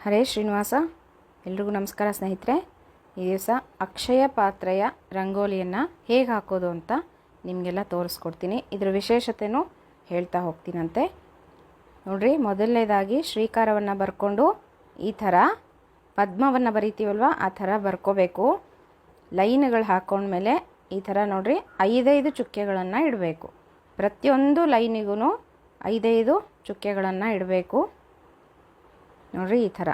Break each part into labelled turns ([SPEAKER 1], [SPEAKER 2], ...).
[SPEAKER 1] ಹರೇ ಶ್ರೀನಿವಾಸ. ಎಲ್ರಿಗೂ ನಮಸ್ಕಾರ ಸ್ನೇಹಿತರೆ. ಈ ದಿವಸ ಅಕ್ಷಯ ಪಾತ್ರೆಯ ರಂಗೋಲಿಯನ್ನು ಹೇಗೆ ಹಾಕೋದು ಅಂತ ನಿಮಗೆಲ್ಲ ತೋರಿಸ್ಕೊಡ್ತೀನಿ. ಇದರ ವಿಶೇಷತೆಯೂ ಹೇಳ್ತಾ ಹೋಗ್ತೀನಂತೆ. ನೋಡಿರಿ, ಮೊದಲನೇದಾಗಿ ಶ್ರೀಕಾರವನ್ನು ಬರ್ಕೊಂಡು ಈ ಥರ ಪದ್ಮವನ್ನು ಬರಿತೀವಲ್ವ ಆ ಥರ ಬರ್ಕೋಬೇಕು. ಲೈನ್ಗಳು ಹಾಕ್ಕೊಂಡ್ಮೇಲೆ ಈ ಥರ ನೋಡಿರಿ 5 ಚುಕ್ಕೆಗಳನ್ನು ಇಡಬೇಕು. ಪ್ರತಿಯೊಂದು ಲೈನಿಗೂ 5 ಚುಕ್ಕೆಗಳನ್ನು ಇಡಬೇಕು. ನೋಡಿರಿ, ಈ ಥರ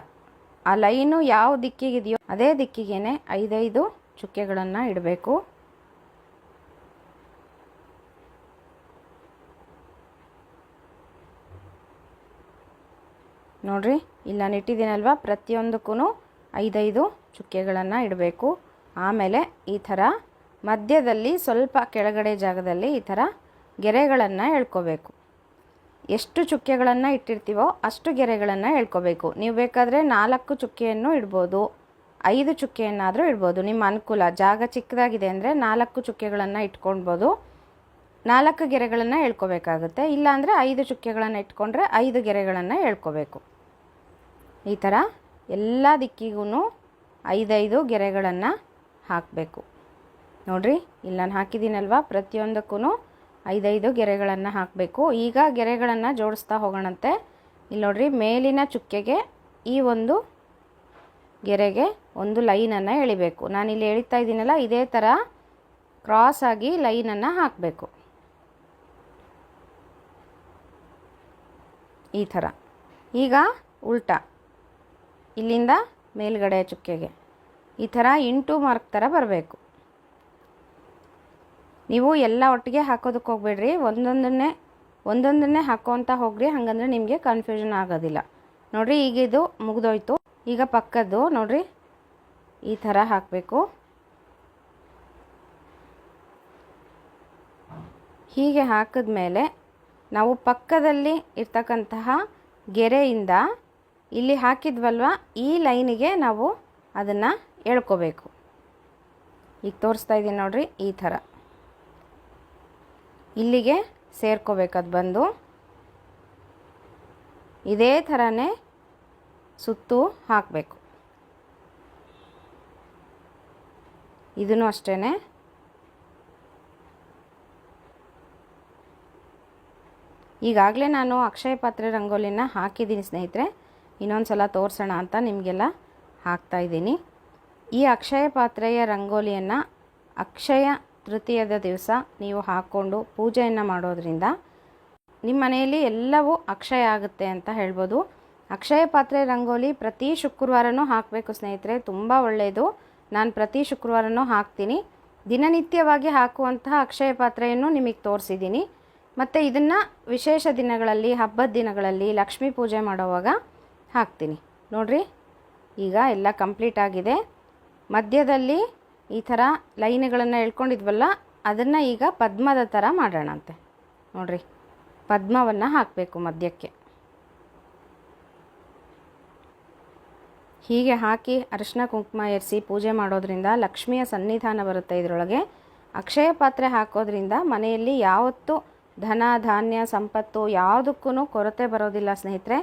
[SPEAKER 1] ಆ ಲೈನು ಯಾವ ದಿಕ್ಕಿಗಿದೆಯೋ ಅದೇ ದಿಕ್ಕಿಗೇನೆ 5 ಚುಕ್ಕೆಗಳನ್ನು ಇಡಬೇಕು. ನೋಡಿರಿ, ಇಲ್ಲಿ ನಾನು ಇಟ್ಟಿದ್ದೀನಲ್ವ, ಪ್ರತಿಯೊಂದಕ್ಕೂ 5 ಚುಕ್ಕೆಗಳನ್ನು ಇಡಬೇಕು. ಆಮೇಲೆ ಈ ಥರ ಮಧ್ಯದಲ್ಲಿ ಸ್ವಲ್ಪ ಕೆಳಗಡೆ ಜಾಗದಲ್ಲಿ ಈ ಥರ ಗೆರೆಗಳನ್ನು ಎಳ್ಕೋಬೇಕು. ಎಷ್ಟು ಚುಕ್ಕೆಗಳನ್ನು ಇಟ್ಟಿರ್ತೀವೋ ಅಷ್ಟು ಗೆರೆಗಳನ್ನು ಎಳ್ಕೋಬೇಕು. ನೀವು ಬೇಕಾದರೆ 4 ಚುಕ್ಕೆಯನ್ನು ಇಡ್ಬೋದು, 5 ಚುಕ್ಕೆಯನ್ನಾದರೂ ಇಡ್ಬೋದು, ನಿಮ್ಮ ಅನುಕೂಲ. ಜಾಗ ಚಿಕ್ಕದಾಗಿದೆ ಅಂದರೆ 4 ಚುಕ್ಕೆಗಳನ್ನು ಇಟ್ಕೊಳ್ಬೋದು, 4 ಗೆರೆಗಳನ್ನು ಎಳ್ಕೋಬೇಕಾಗುತ್ತೆ. ಇಲ್ಲಾಂದರೆ 5 ಚುಕ್ಕೆಗಳನ್ನು ಇಟ್ಕೊಂಡ್ರೆ 5 ಗೆರೆಗಳನ್ನು ಎಳ್ಕೋಬೇಕು. ಈ ಥರ ಎಲ್ಲ ದಿಕ್ಕಿಗೂ 5 ಗೆರೆಗಳನ್ನು ಹಾಕಬೇಕು. ನೋಡಿರಿ, ಇಲ್ಲಿ ನಾನು ಹಾಕಿದ್ದೀನಲ್ವ, ಪ್ರತಿಯೊಂದಕ್ಕೂ 5 ಗೆರೆಗಳನ್ನು ಹಾಕಬೇಕು. ಈಗ ಗೆರೆಗಳನ್ನು ಜೋಡಿಸ್ತಾ ಹೋಗೋಣಂತೆ. ಇಲ್ಲಿ ನೋಡಿರಿ, ಮೇಲಿನ ಚುಕ್ಕೆಗೆ ಈ ಒಂದು ಗೆರೆಗೆ ಒಂದು ಲೈನನ್ನು ಎಳಿಬೇಕು. ನಾನಿಲ್ಲಿ ಎಳಿತಾ ಇದ್ದೀನಲ್ಲ, ಇದೇ ಥರ ಕ್ರಾಸ್ ಆಗಿ ಲೈನನ್ನು ಹಾಕಬೇಕು. ಈ ಥರ. ಈಗ ಉಲ್ಟಾ ಇಲ್ಲಿಂದ ಮೇಲ್ಗಡೆ ಚುಕ್ಕೆಗೆ ಈ ಥರ ಇಂಟು ಮಾರ್ಕ್ ಥರ ಬರಬೇಕು. ನೀವು ಎಲ್ಲ ಒಟ್ಟಿಗೆ ಹಾಕೋದಕ್ಕೆ ಹೋಗಬೇಡ್ರಿ, ಒಂದೊಂದನ್ನೇ ಹಾಕೋಂತ ಹೋಗ್ರಿ, ಹಾಗಂದ್ರೆ ನಿಮಗೆ ಕನ್ಫ್ಯೂಷನ್ ಆಗೋದಿಲ್ಲ. ನೋಡಿರಿ, ಈಗ ಇದು ಮುಗಿದೋಯ್ತು. ಈಗ ಪಕ್ಕದ್ದು ನೋಡಿರಿ, ಈ ಥರ ಹಾಕಬೇಕು. ಹೀಗೆ ಹಾಕಿದ್ಮೇಲೆ ನಾವು ಪಕ್ಕದಲ್ಲಿ ಇರ್ತಕ್ಕಂತಹ ಗೆರೆಯಿಂದ ಇಲ್ಲಿ ಹಾಕಿದ್ವಲ್ವ ಈ ಲೈನಿಗೆ ನಾವು ಅದನ್ನು ಎಳ್ಕೋಬೇಕು. ಈಗ ತೋರಿಸ್ತಾ ಇದ್ದೀನಿ ನೋಡಿರಿ, ಈ ಥರ ಇಲ್ಲಿಗೆ ಸೇರ್ಕೋಬೇಕದು ಬಂದು. ಇದೇ ಥರನೇ ಸುತ್ತು ಹಾಕಬೇಕು. ಇದನ್ನು ಅಷ್ಟೇ. ಈಗಾಗಲೇ ನಾನು ಅಕ್ಷಯ ಪಾತ್ರೆ ರಂಗೋಲಿನ ಹಾಕಿದ್ದೀನಿ ಸ್ನೇಹಿತರೆ. ಇನ್ನೊಂದು ಸಲ ತೋರಿಸೋಣ ಅಂತ ನಿಮಗೆಲ್ಲ ಹಾಕ್ತಾಯಿದ್ದೀನಿ. ಈ ಅಕ್ಷಯ ಪಾತ್ರೆಯ ರಂಗೋಲಿಯನ್ನು ಅಕ್ಷಯ ತೃತೀಯದ ದಿವಸ ನೀವು ಹಾಕ್ಕೊಂಡು ಪೂಜೆಯನ್ನು ಮಾಡೋದ್ರಿಂದ ನಿಮ್ಮ ಮನೆಯಲ್ಲಿ ಎಲ್ಲವೂ ಅಕ್ಷಯ ಆಗುತ್ತೆ ಅಂತ ಹೇಳ್ಬೋದು. ಅಕ್ಷಯ ಪಾತ್ರೆ ರಂಗೋಲಿ ಪ್ರತಿ ಶುಕ್ರವಾರನೂ ಹಾಕಬೇಕು ಸ್ನೇಹಿತರೆ, ತುಂಬ ಒಳ್ಳೆಯದು. ನಾನು ಪ್ರತಿ ಶುಕ್ರವಾರನೂ ಹಾಕ್ತೀನಿ. ದಿನನಿತ್ಯವಾಗಿ ಹಾಕುವಂತಹ ಅಕ್ಷಯ ಪಾತ್ರೆಯನ್ನು ನಿಮಗೆ ತೋರಿಸಿದ್ದೀನಿ. ಮತ್ತು ಇದನ್ನು ವಿಶೇಷ ದಿನಗಳಲ್ಲಿ, ಹಬ್ಬದ ದಿನಗಳಲ್ಲಿ, ಲಕ್ಷ್ಮೀ ಪೂಜೆ ಮಾಡುವಾಗ ಹಾಕ್ತೀನಿ. ನೋಡಿರಿ, ಈಗ ಎಲ್ಲ ಕಂಪ್ಲೀಟ್ ಆಗಿದೆ. ಮಧ್ಯದಲ್ಲಿ ಈ ಥರ ಲೈನ್ಗಳನ್ನು ಎಳ್ಕೊಂಡಿದ್ವಲ್ಲ, ಅದನ್ನು ಈಗ ಪದ್ಮದ ಥರ ಮಾಡೋಣಂತೆ. ನೋಡಿರಿ, ಪದ್ಮವನ್ನು ಹಾಕಬೇಕು ಮಧ್ಯಕ್ಕೆ. ಹೀಗೆ ಹಾಕಿ ಅರಿಶಿನ ಕುಂಕುಮ ಏರಿಸಿ ಪೂಜೆ ಮಾಡೋದ್ರಿಂದ ಲಕ್ಷ್ಮಿಯ ಸನ್ನಿಧಾನ ಬರುತ್ತೆ ಇದರೊಳಗೆ. ಅಕ್ಷಯ ಪಾತ್ರೆ ಹಾಕೋದ್ರಿಂದ ಮನೆಯಲ್ಲಿ ಯಾವತ್ತೂ ಧನ ಧಾನ್ಯ ಸಂಪತ್ತು ಯಾವುದಕ್ಕೂ ಕೊರತೆ ಬರೋದಿಲ್ಲ ಸ್ನೇಹಿತರೆ.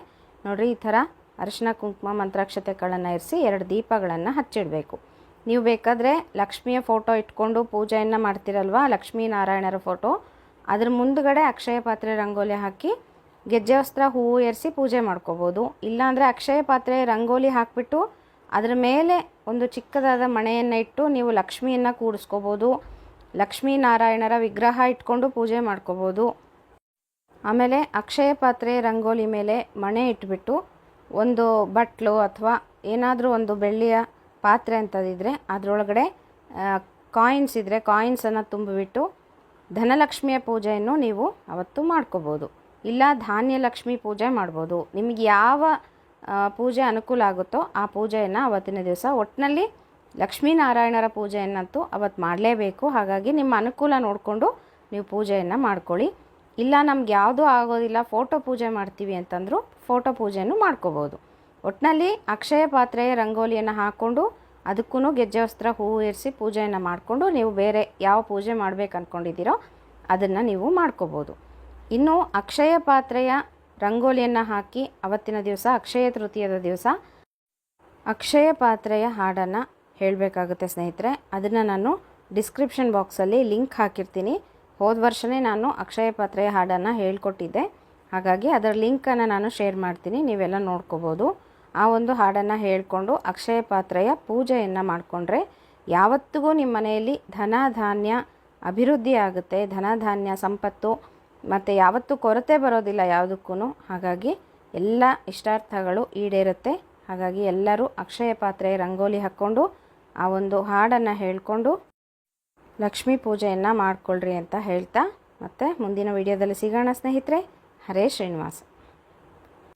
[SPEAKER 1] ನೋಡಿರಿ, ಈ ಥರ ಅರಿಶಿನ ಕುಂಕುಮ ಮಂತ್ರಾಕ್ಷತೆಗಳನ್ನು ಇರಿಸಿ 2 ದೀಪಗಳನ್ನು ಹಚ್ಚಿಡಬೇಕು. ನೀವು ಬೇಕಾದರೆ ಲಕ್ಷ್ಮಿಯ ಫೋಟೋ ಇಟ್ಕೊಂಡು ಪೂಜೆಯನ್ನು ಮಾಡ್ತಿರಲ್ವ, ಲಕ್ಷ್ಮೀನಾರಾಯಣರ ಫೋಟೋ, ಅದ್ರ ಮುಂದುಗಡೆ ಅಕ್ಷಯ ಪಾತ್ರೆ ರಂಗೋಲಿ ಹಾಕಿ ಗೆಜ್ಜೆ ವಸ್ತ್ರ ಹೂವು ಏರಿಸಿ ಪೂಜೆ ಮಾಡ್ಕೋಬೋದು. ಇಲ್ಲಾಂದರೆ ಅಕ್ಷಯ ಪಾತ್ರೆ ರಂಗೋಲಿ ಹಾಕಿಬಿಟ್ಟು ಅದರ ಮೇಲೆ ಒಂದು ಚಿಕ್ಕದಾದ ಮಣೆಯನ್ನು ಇಟ್ಟು ನೀವು ಲಕ್ಷ್ಮಿಯನ್ನು ಕೂಡಿಸ್ಕೋಬೋದು. ಲಕ್ಷ್ಮೀನಾರಾಯಣರ ವಿಗ್ರಹ ಇಟ್ಕೊಂಡು ಪೂಜೆ ಮಾಡ್ಕೋಬೋದು. ಆಮೇಲೆ ಅಕ್ಷಯ ಪಾತ್ರೆ ರಂಗೋಲಿ ಮೇಲೆ ಮಣೆ ಇಟ್ಬಿಟ್ಟು ಒಂದು ಬಟ್ಲು ಅಥವಾ ಏನಾದರೂ ಒಂದು ಬೆಳ್ಳಿಯ ಪಾತ್ರೆ ಅಂತದಿದ್ದರೆ ಅದರೊಳಗಡೆ ಕಾಯಿನ್ಸ್ ಇದ್ದರೆ ಕಾಯಿನ್ಸನ್ನು ತುಂಬಿಬಿಟ್ಟು ಧನಲಕ್ಷ್ಮಿಯ ಪೂಜೆಯನ್ನು ನೀವು ಅವತ್ತು ಮಾಡ್ಕೋಬೋದು. ಇಲ್ಲ ಧಾನ್ಯಲಕ್ಷ್ಮಿ ಪೂಜೆ ಮಾಡ್ಬೋದು. ನಿಮಗೆ ಯಾವ ಪೂಜೆ ಅನುಕೂಲ ಆಗುತ್ತೋ ಆ ಪೂಜೆಯನ್ನು ಅವತ್ತಿನ ದಿವಸ, ಒಟ್ಟಿನಲ್ಲಿ ಲಕ್ಷ್ಮೀನಾರಾಯಣರ ಪೂಜೆಯನ್ನಂತೂ ಅವತ್ತು ಮಾಡಲೇಬೇಕು. ಹಾಗಾಗಿ ನಿಮ್ಮ ಅನುಕೂಲ ನೋಡಿಕೊಂಡು ನೀವು ಪೂಜೆಯನ್ನು ಮಾಡ್ಕೊಳ್ಳಿ. ಇಲ್ಲ ನಮ್ಗೆ ಯಾವುದೂ ಆಗೋದಿಲ್ಲ, ಫೋಟೋ ಪೂಜೆ ಮಾಡ್ತೀವಿ ಅಂತಂದರೂ ಫೋಟೋ ಪೂಜೆಯನ್ನು ಮಾಡ್ಕೋಬೋದು. ಒಟ್ಟಿನಲ್ಲಿ ಅಕ್ಷಯ ಪಾತ್ರೆಯ ರಂಗೋಲಿಯನ್ನು ಹಾಕ್ಕೊಂಡು ಅದಕ್ಕೂ ಗೆಜ್ಜೆ ವಸ್ತ್ರ ಹೂವು ಏರಿಸಿ ಪೂಜೆಯನ್ನು ಮಾಡಿಕೊಂಡು ನೀವು ಬೇರೆ ಯಾವ ಪೂಜೆ ಮಾಡಬೇಕು ಅಂದ್ಕೊಂಡಿದ್ದೀರೋ ಅದನ್ನು ನೀವು ಮಾಡ್ಕೋಬೋದು. ಇನ್ನು ಅಕ್ಷಯ ಪಾತ್ರೆಯ ರಂಗೋಲಿಯನ್ನು ಹಾಕಿ ಅವತ್ತಿನ ದಿವಸ ಅಕ್ಷಯ ತೃತೀಯದ ದಿವಸ ಅಕ್ಷಯ ಪಾತ್ರೆಯ ಹಾಡನ್ನು ಹೇಳಬೇಕಾಗುತ್ತೆ ಸ್ನೇಹಿತರೆ. ಅದನ್ನು ನಾನು ಡಿಸ್ಕ್ರಿಪ್ಷನ್ ಬಾಕ್ಸಲ್ಲಿ ಲಿಂಕ್ ಹಾಕಿರ್ತೀನಿ. ಹೋದ ವರ್ಷವೇ ನಾನು ಅಕ್ಷಯ ಪಾತ್ರೆಯ ಹಾಡನ್ನು ಹೇಳ್ಕೊಟ್ಟಿದ್ದೆ, ಹಾಗಾಗಿ ಅದರ ಲಿಂಕನ್ನು ನಾನು ಶೇರ್ ಮಾಡ್ತೀನಿ, ನೀವೆಲ್ಲ ನೋಡ್ಕೋಬೋದು. ಆ ಒಂದು ಹಾಡನ್ನು ಹೇಳಿಕೊಂಡು ಅಕ್ಷಯ ಪಾತ್ರೆಯ ಪೂಜೆಯನ್ನು ಮಾಡಿಕೊಂಡ್ರೆ ಯಾವತ್ತಿಗೂ ನಿಮ್ಮ ಮನೆಯಲ್ಲಿ ಧನ ಧಾನ್ಯ ಅಭಿವೃದ್ಧಿ ಆಗುತ್ತೆ, ಧನ ಧಾನ್ಯ ಸಂಪತ್ತು ಮತ್ತು ಯಾವತ್ತೂ ಕೊರತೆ ಬರೋದಿಲ್ಲ ಯಾವುದಕ್ಕೂ. ಹಾಗಾಗಿ ಎಲ್ಲ ಇಷ್ಟಾರ್ಥಗಳು ಈಡೇರುತ್ತೆ. ಹಾಗಾಗಿ ಎಲ್ಲರೂ ಅಕ್ಷಯ ಪಾತ್ರೆಯ ರಂಗೋಲಿ ಹಾಕ್ಕೊಂಡು ಆ ಒಂದು ಹಾಡನ್ನು ಹೇಳಿಕೊಂಡು ಲಕ್ಷ್ಮೀ ಪೂಜೆಯನ್ನು ಮಾಡಿಕೊಳ್ಳ್ರಿ ಅಂತ ಹೇಳ್ತಾ, ಮತ್ತು ಮುಂದಿನ ವಿಡಿಯೋದಲ್ಲಿ ಸಿಗೋಣ ಸ್ನೇಹಿತರೆ. ಹರೇ ಶ್ರೀನಿವಾಸ.